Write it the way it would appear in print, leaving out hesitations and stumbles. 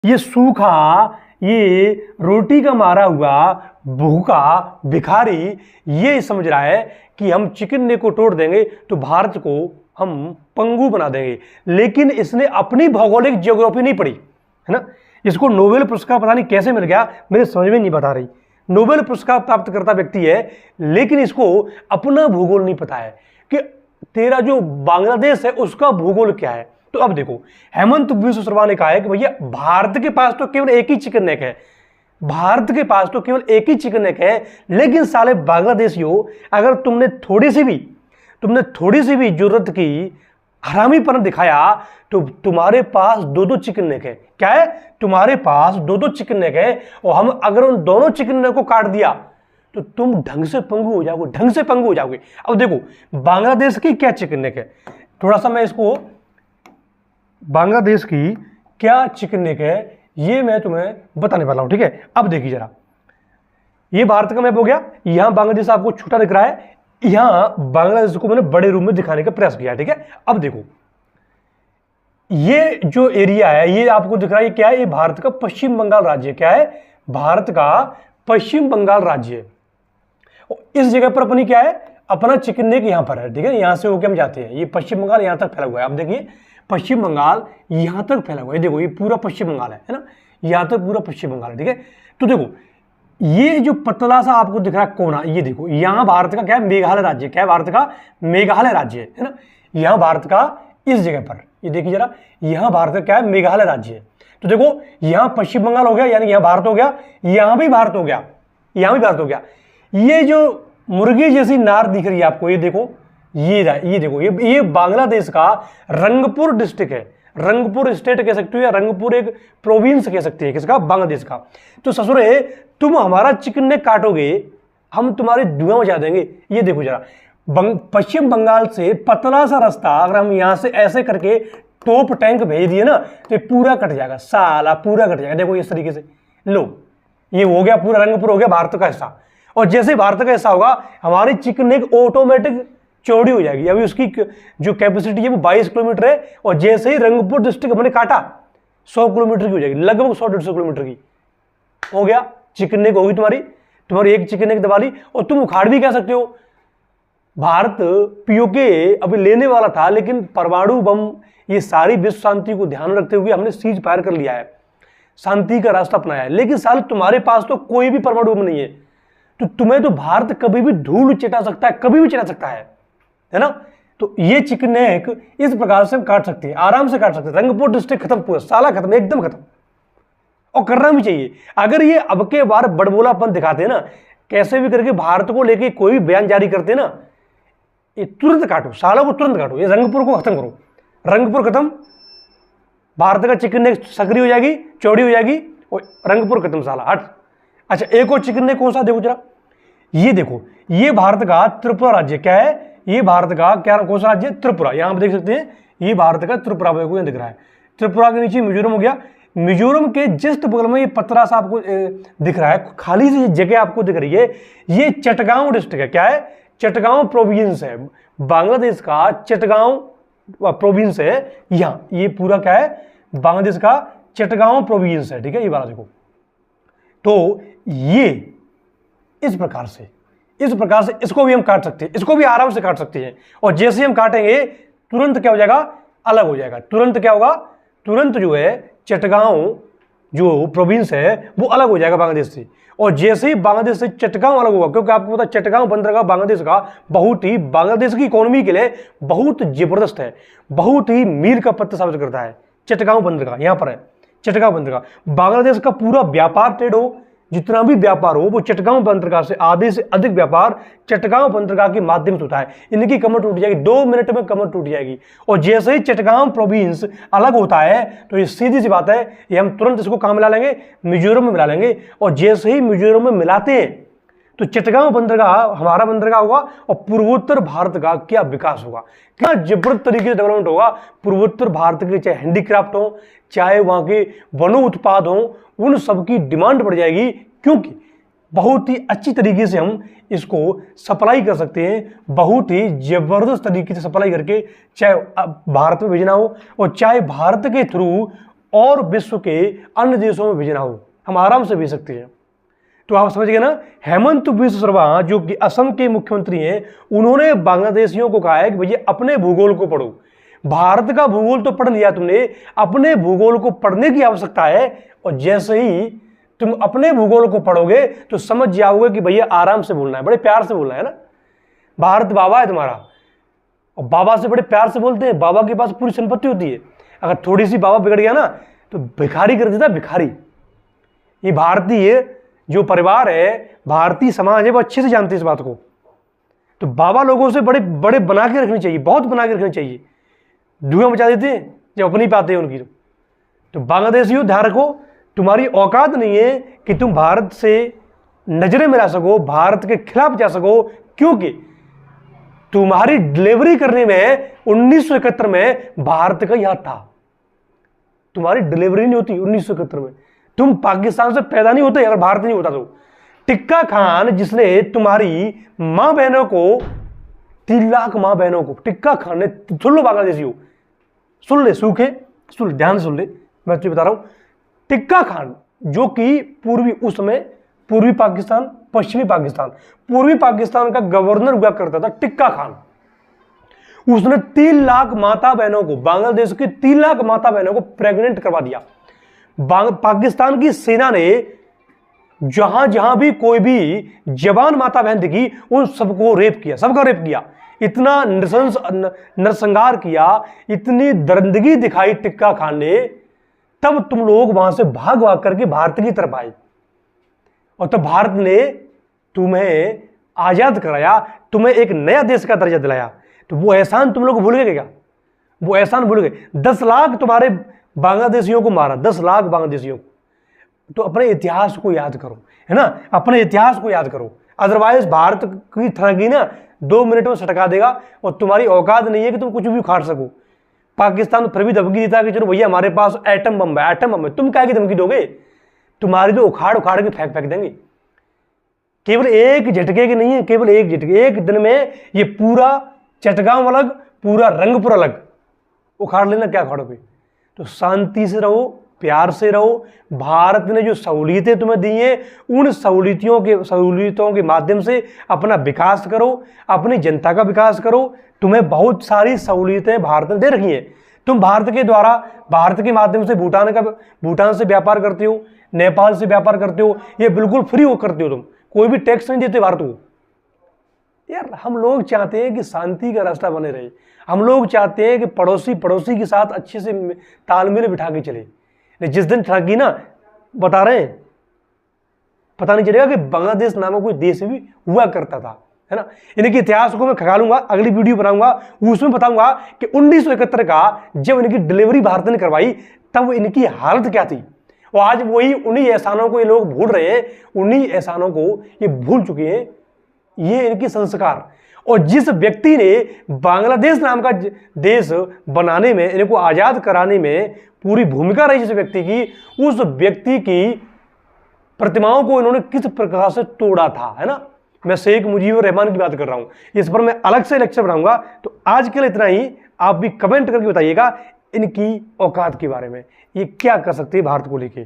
ये सूखा, ये रोटी का मारा हुआ भूखा भिखारी ये समझ रहा है कि हम चिकन ने को तोड़ देंगे तो भारत को हम पंगु बना देंगे, लेकिन इसने अपनी भौगोलिक ज्योग्राफी नहीं पढ़ी है ना। इसको नोबेल पुरस्कार पता नहीं कैसे मिल गया, मेरे समझ में नहीं बता रही। नोबेल पुरस्कार प्राप्त करता व्यक्ति है, लेकिन इसको अपना भूगोल नहीं पता है कि तेरा जो बांग्लादेश है उसका भूगोल क्या है। तो अब देखो, हेमंत बिस्व शर्मा ने कहा है कि भैया भारत के पास तो केवल एक ही चिकन नेक है, भारत के पास तो केवल एक ही चिकन नेक है, लेकिन साले बांग्लादेशियों अगर तुमने थोड़ी सी भी जरूरत की हरामीपन दिखाया तो तुम्हारे पास दो दो चिकन नेक है। क्या है? तुम्हारे पास दो दो चिकन नेक है, और हम अगर उन दोनों चिकन नेक को काट दिया तो तुम ढंग से पंगु हो जाओगे, ढंग से पंगु हो जाओगे। अब देखो बांग्लादेश की क्या चिकन नेक है, थोड़ा सा मैं इसको बांग्लादेश की क्या चिकन नेक है ये मैं तुम्हें बताने वाला हूं, ठीक है। अब देखिए जरा, ये भारत का मैप हो गया, यहां बांग्लादेश आपको छोटा दिख रहा है, यहां बांग्लादेश को मैंने बड़े रूप में दिखाने का प्रयास किया, ठीक है। अब देखो ये जो एरिया है ये आपको दिख रहा है, ये क्या है? ये भारत का पश्चिम बंगाल राज्य। क्या है? भारत का पश्चिम बंगाल राज्य। इस जगह पर अपनी क्या है? अपना चिकन नेक यहां पर है, ठीक है। यहां से होकर हम जाते हैं, ये पश्चिम बंगाल यहां तक फैला हुआ है। आप देखिए पश्चिम बंगाल यहां तक फैला हुआ है, देखो ये पूरा पश्चिम बंगाल है ना, यहां तक पूरा पश्चिम बंगाल है, ठीक है। तो देखो ये जो पतला सा आपको दिख रहा है कोना, ये देखो यहां भारत का क्या है? मेघालय राज्य। क्या है? भारत का मेघालय राज्य है ना। यहां भारत का इस जगह पर ये देखिए जरा, यहां भारत का क्या है? मेघालय राज्य है। तो देखो यहां पश्चिम बंगाल हो गया, यानी यहां भारत हो गया, यहां भी भारत हो गया, यहां भी भारत हो गया। ये जो मुर्गी जैसी नार दिख रही है आपको, ये देखो, ये देखो, ये बांग्लादेश का रंगपुर डिस्ट्रिक्ट है, रंगपुर स्टेट कह सकते हो या रंगपुर एक प्रोविंस कह सकते हैं, किसका? बांग्लादेश का। तो ससुरे तुम हमारा चिकन ने काटोगे, हम तुम्हारे धुआं मचा देंगे। ये देखो जरा, पश्चिम बंगाल से पतला सा रास्ता अगर हम यहां से ऐसे करके टॉप टैंक भेज दिए ना तो पूरा कट जाएगा, साला पूरा कट जाएगा। देखो इस तरीके से, लो ये हो गया पूरा रंगपुर हो गया भारत का हिस्सा। और जैसे भारत का हिस्सा होगा हमारी चिकन नेक ऑटोमेटिक चौड़ी हो जाएगी। अभी उसकी जो कैपेसिटी है वो 22 किलोमीटर है, और जैसे ही रंगपुर डिस्ट्रिक्ट हमने काटा 100 किलोमीटर की हो जाएगी, लगभग 100-150 किलोमीटर की हो गया। चिकन नेक होगी तुम्हारी एक चिकन नेक दबा ली, और तुम उखाड़ भी कह सकते हो। भारत पीओके अभी लेने वाला था, लेकिन परमाणु बम ये सारी विश्व शांति को ध्यान रखते हुए हमने सीज फायर कर लिया है, शांति का रास्ता अपनाया है। लेकिन साल तुम्हारे पास तो कोई भी परमाणु बम नहीं है, तो तुम्हें तो भारत कभी भी धूल चिटा सकता है, कभी भी चिटा सकता है ना। तो ये चिकन नेक इस प्रकार से हम काट सकते हैं, आराम से काट सकते हैं। रंगपुर डिस्ट्रिक्ट खत्म, पूरा साला खत्म, एकदम खत्म, और करना भी चाहिए। अगर ये अब के बार बड़बोलापन दिखाते हैं ना, कैसे भी करके भारत को लेके कोई भी बयान जारी करते हैं ना, ये तुरंत काटो, साला को तुरंत काटो, ये रंगपुर को खत्म करो। रंगपुर खत्म, भारत का चिकन नेक सक्रिय हो जाएगी, चौड़ी हो जाएगी, और रंगपुर खत्म, साला हट। अच्छा एक और चिकन नेक कौन सा देखो जरा, ये देखो, ये भारत का त्रिपुरा राज्य। क्या है? ये भारत का क्या कौन सा राज्य? त्रिपुरा। यहां आप देख सकते हैं ये भारत का त्रिपुरा को दिख रहा है। त्रिपुरा के नीचे मिजोरम हो गया, मिजोरम के जस्ट बगल में ये पतला सा आपको दिख रहा है, खाली सी जगह आपको दिख रही है, ये चटगांव डिस्ट्रिक्ट है। क्या है? चटगांव प्रोविंस है, बांग्लादेश का चटगांव प्रोविंस है। यहाँ ये पूरा क्या है? बांग्लादेश का चटगांव प्रोविंस है, ठीक है। ये वाला देखो, तो ये इस प्रकार से इसको भी हम काट सकते हैं, इसको भी आराम से काट सकते हैं। और जैसे हम काटेंगे तुरंत क्या हो जाएगा? अलग हो जाएगा। तुरंत क्या होगा? तुरंत जो है चटगांव जो प्रोविंस है वो अलग हो जाएगा बांग्लादेश से। और जैसे ही बांग्लादेश से चटगांव अलग होगा, क्योंकि आपको पता चटगांव बंदरगाह बांग्लादेश का बहुत ही, बांग्लादेश की इकोनॉमी के लिए बहुत जबरदस्त है, बहुत ही मील का पत्थर साबित करता है चटगांव बंदरगाह। यहां पर है चटगांव बंदरगाह। बांग्लादेश का पूरा व्यापार ट्रेड हो, जितना भी व्यापार हो, वो चटगांव बंदरगाह से आधे से अधिक व्यापार चटगांव बंदरगाह के माध्यम से होता है। इनकी कमर टूट जाएगी, 2 मिनट में कमर टूट जाएगी। और जैसे ही चटगांव प्रोविंस अलग होता है तो ये सीधी सी बात है, ये हम तुरंत इसको कहां मिला लेंगे? मिजोरम में मिला लेंगे। और जैसे ही मिजोरम में मिलाते हैं तो चटगांव बंदरगाह हमारा बंदरगाह होगा, और पूर्वोत्तर भारत का क्या विकास होगा, क्या जबरदस्त तरीके से डेवलपमेंट होगा। पूर्वोत्तर भारत के चाहे हैंडीक्राफ्ट हो, चाहे वहां के वनो उत्पाद हो, उन सबकी डिमांड बढ़ जाएगी, क्योंकि बहुत ही अच्छी तरीके से हम इसको सप्लाई कर सकते हैं, बहुत ही जबरदस्त तरीके से सप्लाई करके, चाहे भारत में भेजना हो और चाहे भारत के थ्रू और विश्व के अन्य देशों में भेजना हो, हम आराम से भेज सकते हैं। तो आप समझ गए ना। हेमंत बिस्व शर्मा जो कि असम के मुख्यमंत्री हैं, उन्होंने बांग्लादेशियों को कहा है कि भैया अपने भूगोल को पढ़ो। भारत का भूगोल तो पढ़ लिया तुमने, अपने भूगोल को पढ़ने की आवश्यकता है। और जैसे ही तुम अपने भूगोल को पढ़ोगे तो समझ जाओगे कि भैया आराम से बोलना है, बड़े प्यार से बोलना है ना। भारत बाबा है तुम्हारा, और बाबा से बड़े प्यार से बोलते हैं। बाबा के पास पूरी संपत्ति होती है, अगर थोड़ी सी बाबा बिगड़ गया ना तो भिखारी कर देता, भिखारी। ये भारतीय जो परिवार है, भारतीय समाज है, वो अच्छे से जानते हैं इस बात को। तो बाबा लोगों से बड़े बड़े बना के रखनी चाहिए, बहुत बना के रखनी चाहिए। धुआं मचा देते हैं जब अपनी पाते हैं उनकी। तो बांग्लादेशियों ध्यान रखो, तुम्हारी औकात नहीं है कि तुम भारत से नजरें मिला सको, भारत के खिलाफ जा सको, क्योंकि तुम्हारी डिलीवरी करने में 1971 में भारत का याद था। तुम्हारी डिलीवरी नहीं होती 1971 में, तुम पाकिस्तान से पैदा नहीं होते अगर भारत नहीं होता तो। टिक्का खान जिसने तुम्हारी मां बहनों को, 3 लाख मां बहनों को टिक्का खान ने, सुन लो बांग्लादेशियों, सुन ले सूखे, सुन ध्यान सुन ले, मैं तुझे बता रहा हूं। टिक्का खान जो कि पूर्वी, उस समय पूर्वी पाकिस्तान, पश्चिमी पाकिस्तान, पूर्वी पाकिस्तान का गवर्नर हुआ करता था टिक्का खान। उसने 3 लाख माता बहनों को, बांग्लादेश की 3 लाख माता बहनों को प्रेग्नेंट करवा दिया। पाकिस्तान की सेना ने जहां जहां भी कोई भी जवान माता बहन दिखी उन सबको रेप किया, सबका रेप किया। इतना नरसंहार किया, इतनी दरिंदगी दिखाई टिक्का खान ने, तब तुम लोग वहां से भाग भाग करके भारत की तरफ आए। और तब भारत ने तुम्हें आजाद कराया, तुम्हें एक नया देश का दर्जा दिलाया। तो वो एहसान तुम लोग भूल गए क्या? वो एहसान भूल गए। 10 लाख तुम्हारे बांग्लादेशियों को मारा, 10 लाख बांग्लादेशियों को। तो अपने इतिहास को याद करो, है ना, अपने इतिहास को याद करो। अदरवाइज भारत की थरगी ना 2 मिनट में सटका देगा, और तुम्हारी औकात नहीं है कि तुम कुछ भी उखाड़ सको। पाकिस्तान फिर भी धमकी देता कि चलो भैया हमारे पास एटम बम है, एटम बम है, तुम क्या की धमकी दोगे? तुम्हारी तो उखाड़ उखाड़ के फेंक फेंक देंगे। केवल एक झटके की नहीं है, केवल एक झटके, एक दिन में ये पूरा चटगांव अलग, पूरा रंगपुर अलग उखाड़ लेना, क्या उखाड़ोगे? तो शांति से रहो, प्यार से रहो। भारत ने जो सहूलियतें तुम्हें दी हैं, उन सहूलियतों के माध्यम से अपना विकास करो, अपनी जनता का विकास करो। तुम्हें बहुत सारी सहूलियतें भारत ने दे रखी हैं। तुम भारत के द्वारा, भारत के माध्यम से भूटान से व्यापार करते हो, नेपाल से व्यापार करते हो, ये बिल्कुल फ्री हो करते हो। तुम कोई भी टैक्स नहीं देते भारत को। यार हम लोग चाहते हैं कि शांति का रास्ता बने रहे। हम लोग चाहते हैं कि पड़ोसी के साथ अच्छे से तालमेल बिठा के चले। जिस दिन ठगी ना, बता रहे हैं, पता नहीं चलेगा कि बांग्लादेश नामक कोई देश भी हुआ करता था, है ना। इनके इतिहास को मैं खंगालूंगा, अगली वीडियो बनाऊंगा, उसमें बताऊंगा कि 1971 का जब इनकी डिलीवरी भारत ने करवाई तब इनकी हालत क्या थी। और आज वही उन्हीं एहसानों को ये लोग भूल रहे हैं, उन्हीं एहसानों को ये भूल चुके हैं। ये इनके संस्कार। और जिस व्यक्ति ने बांग्लादेश नाम का देश बनाने में, इनको आजाद कराने में पूरी भूमिका रही जिस व्यक्ति की, उस व्यक्ति की प्रतिमाओं को इन्होंने किस प्रकार से तोड़ा था, है ना। मैं शेख मुजीबुर रहमान की बात कर रहा हूं। इस पर मैं अलग से लेक्चर बनाऊंगा। तो आज के लिए इतना ही। आप भी कमेंट करके बताइएगा इनकी औकात के बारे में, ये क्या कर सकते हैं भारत को लेके।